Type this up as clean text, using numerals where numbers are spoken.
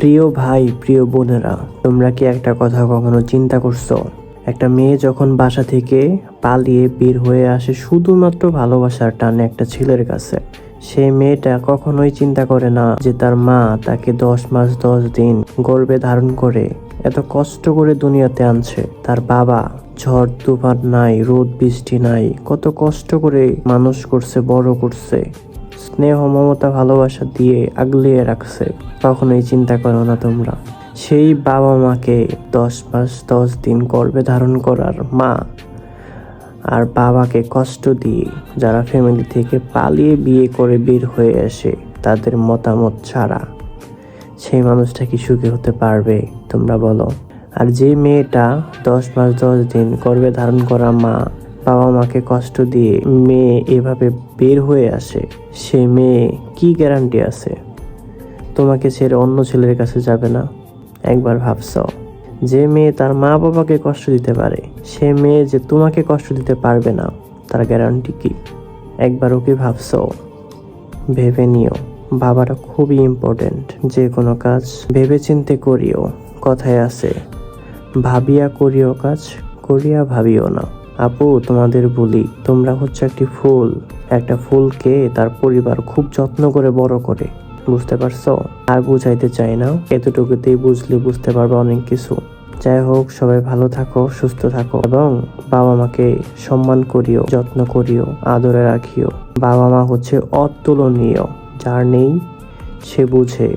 প্রিয় ভাই, প্রিয় বোনেরা, তোমরা কি একটা কথা কখনো চিন্তা করছো? একটা মেয়ে যখন বাসা থেকে পালিয়ে বের হয়ে আসে শুধুমাত্র ভালোবাসার টানে একটা ছেলের কাছে, সেই মেয়েটা কখনোই চিন্তা করে না যে তার মা তাকে 10 মাস 10 দিন গর্ভে ধারণ করে এত কষ্ট করে দুনিয়াতে আনছে। তার বাবা ঝড় তুফান নাই, রোদ বৃষ্টি নাই, কত কষ্ট করে মানুষ করছে, বড় করছে, স্নেহ মমতা ভালোবাসা দিয়ে আগলিয়ে রাখছে। কখনোই চিন্তা করো না তোমরা, সেই বাবা মাকে 10 মাস 10 দিন গর্ভে ধারণ করার মা আর বাবাকে কষ্ট দিয়ে যারা ফ্যামিলি থেকে পালিয়ে বিয়ে করে বের হয়ে আসে তাদের মতামত ছাড়া সেই মানুষটা কি সুখী হতে পারবে তোমরা বলো? আর যে মেয়েটা 10 মাস 10 দিন গর্ভে ধারণ করা মা বাবা মাকে কষ্ট দিয়ে মেয়ে এভাবে বের হয়ে আসে, সে মেয়ে কি গ্যারান্টি আছে তোমাকে ছেড়ে অন্য ছেলের কাছে যাবে না? একবার ভাবছ? যে মেয়ে তার মা বাবাকে কষ্ট দিতে পারে, সে মেয়ে যে তোমাকে কষ্ট দিতে পারবে না, তার গ্যারান্টি কি? একবারও কি ভাবছ? ভেবে নিও, ভাবাটা খুবই ইম্পর্টেন্ট। যে কোনো কাজ ভেবে চিন্তে করিও। কথায় আছে, ভাবিয়া করিও কাজ, করিয়া ভাবিও না। আপু, তোমাদের বলি, তোমরা হচ্ছে একটি ফুল। একটা ফুলকে তার পরিবার খুব যত্ন করে বড় করে, বুঝতে পারছো? আর বুঝাইতে চাই না, এতটুকুতেই বুঝলে বুঝতে পারবে অনেক কিছু। যাই হোক, সবাই ভালো থাকো, সুস্থ থাকো এবং বাবা মাকে সম্মান করিও, যত্ন করিও, আদরে রাখিও। বাবা মা হচ্ছে অতুলনীয়, যার নেই সে বুঝে।